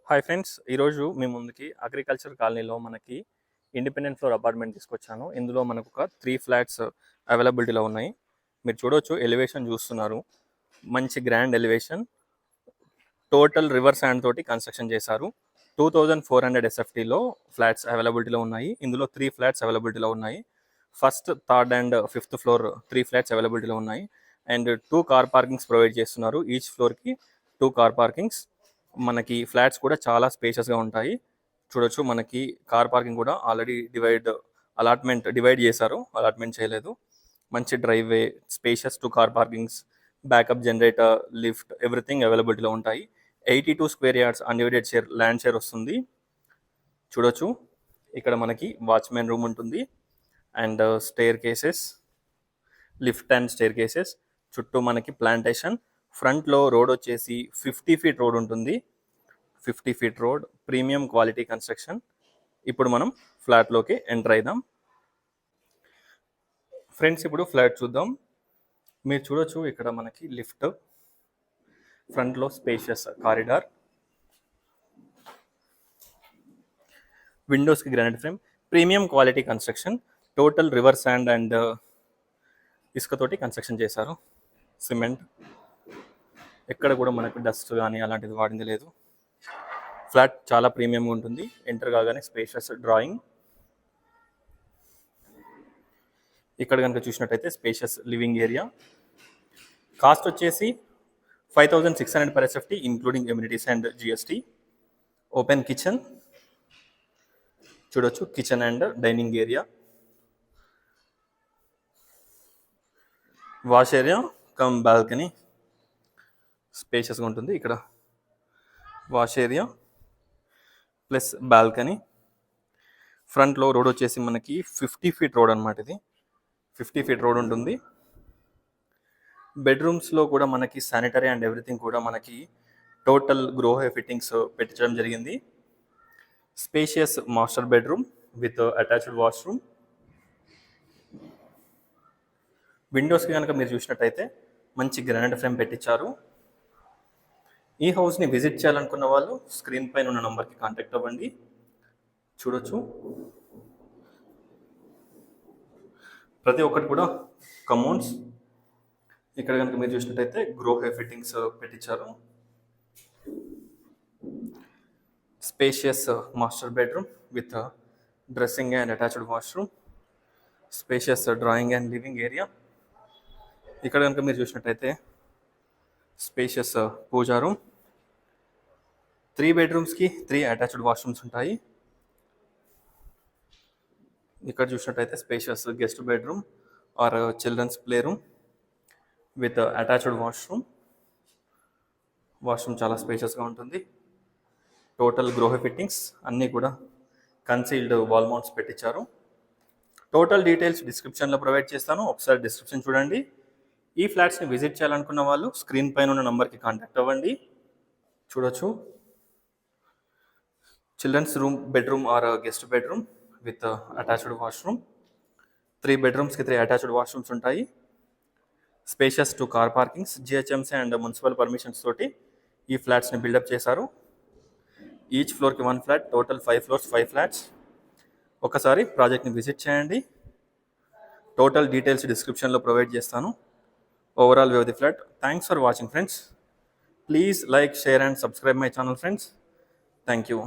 Hi friends, ఈరోజు మీ ముందుకి agriculture కాలనీలో మనకి ఇండిపెండెంట్ ఫ్లోర్ అపార్ట్మెంట్ తీసుకొచ్చాను. ఇందులో మనకు ఒక 3 ఫ్లాట్స్ అవైలబిలిటీలో ఉన్నాయి. మీరు చూడొచ్చు, ఎలివేషన్ చూస్తున్నారు. మంచి grand elevation. Total river sand తోటి కన్స్ట్రక్షన్ చేశారు. 2400 ఎస్ఎఫ్టీలో ఫ్లాట్స్ అవైలబిలిటీలో ఉన్నాయి. ఇందులో 3 ఫ్లాట్స్ అవైలబిలిటీలో ఉన్నాయి. First, third and fifth floor 3 flats అవైలబిలిటీలో ఉన్నాయి. అండ్ 2 కార్ పార్కింగ్స్ ప్రొవైడ్ చేస్తున్నారు. ఈచ్ ఫ్లోర్కి 2 కార్ పార్కింగ్స్. మనకి ఫ్లాట్స్ కూడా చాలా స్పేషియస్గా ఉంటాయి. చూడొచ్చు, మనకి కార్ పార్కింగ్ కూడా ఆల్రెడీ డివైడ్ చేశారు, అలాట్మెంట్ చేయలేదు. మంచి driveway, spacious 2 car parkings, backup generator, lift, everything అవైలబిలిటీలో ఉంటాయి. 82 square yards undivided land share వస్తుంది. చూడొచ్చు, ఇక్కడ మనకి వాచ్మెన్ రూమ్ ఉంటుంది and staircases, lift and staircases. చుట్టూ మనకి ప్లాంటేషన్. ఫ్రంట్లో రోడ్ వచ్చేసి 50 ఫీట్ రోడ్ ఉంటుంది. 50 feet road, premium quality construction. ఇప్పుడు మనం ఫ్లాట్లోకి ఎంటర్ అయిదాం. ఫ్రెండ్స్, ఇప్పుడు ఫ్లాట్ చూద్దాం. మీరు చూడొచ్చు, ఇక్కడ మనకి లిఫ్ట్, ఫ్రంట్లో స్పేషియస్ కారిడార్, విండోస్కి granite frame, premium quality construction. Total river sand and ఇసుకతోటి కన్స్ట్రక్షన్ చేశారు. సిమెంట్, ఎక్కడ కూడా మనకు డస్ట్ కానీ అలాంటిది వాడింది లేదు. ఫ్లాట్ చాలా ప్రీమియంగా ఉంటుంది. ఎంటర్ కాగానే స్పేషియస్ డ్రాయింగ్. ఇక్కడ కనుక చూసినట్టయితే స్పేషియస్ లివింగ్ ఏరియా. కాస్ట్ వచ్చేసి 5600 per SFT including amenities and GST. Open kitchen చూడొచ్చు, kitchen and dining area. Wash area cum balcony, స్పేషియస్గా ఉంటుంది. ఇక్కడ వాష్ ఏరియా ప్లస్ బాల్కనీ. ఫ్రంట్లో రోడ్ వచ్చేసి మనకి 50 ఫీట్ రోడ్ అనమాట. ఇది 50 ఫీట్ రోడ్ ఉంటుంది. బెడ్రూమ్స్లో కూడా మనకి శానిటరీ అండ్ ఎవ్రీథింగ్ కూడా మనకి టోటల్ గ్రోహే ఫిట్టింగ్స్ పెట్టించడం జరిగింది. Spacious master bedroom with attached washroom. విండోస్కి కనుక మీరు చూసినట్టయితే మంచి గ్రానైట్ ఫ్రేమ్ పెట్టించారు. ఈ హౌస్ని విజిట్ చేయాలనుకున్న వాళ్ళు స్క్రీన్ పైన ఉన్న నెంబర్కి కాంటాక్ట్ అవ్వండి. చూడొచ్చు, ప్రతి ఒక్కటి కూడా కమోడ్స్. ఇక్కడ కనుక మీరు చూసినట్టయితే గ్రోహే ఫిట్టింగ్స్ పెట్టించారు. Spacious master bedroom with dressing and attached washroom. Spacious drawing and living area. ఇక్కడ కనుక మీరు చూసినట్టయితే స్పేషియస్ పూజా రూమ్. 3 బెడ్రూమ్స్కి 3 అటాచ్డ్ వాష్రూమ్స్ ఉంటాయి. ఇక్కడ చూసినట్టయితే spacious guest bedroom or children's play room with attached washroom. Washroom చాలా స్పేషియస్గా ఉంటుంది. టోటల్ గ్రోహే ఫిట్టింగ్స్ అన్నీ కూడా కన్సీల్డ్ వాల్ మౌంట్స్ పెట్టించారు. టోటల్ డీటెయిల్స్ డిస్క్రిప్షన్లో ప్రొవైడ్ చేస్తాను, ఒకసారి డిస్క్రిప్షన్ చూడండి. ఈ ఫ్లాట్స్ని విజిట్ చేయాలనుకున్న వాళ్ళు స్క్రీన్ పైన ఉన్న నెంబర్కి కాంటాక్ట్ అవ్వండి. చూడొచ్చు, children's bedroom or guest bedroom with attached washroom. 3 బెడ్రూమ్స్కి 3 అటాచ్డ్ వాష్రూమ్స్ ఉంటాయి. Spacious 2 car parkings. GHMC and municipal permissions తోటి ఈ ఫ్లాట్స్ని బిల్డప్ చేశారు. ఈచ్ ఫ్లోర్కి 1 ఫ్లాట్, టోటల్ 5 ఫ్లోర్స్ 5 ఫ్లాట్స్. ఒకసారి ప్రాజెక్ట్ని విజిట్ చేయండి. టోటల్ డీటెయిల్స్ డిస్క్రిప్షన్లో ప్రొవైడ్ చేస్తాను. Overall view of the flat. Thanks for watching, friends. Please like, share and subscribe my channel, friends. Thank you.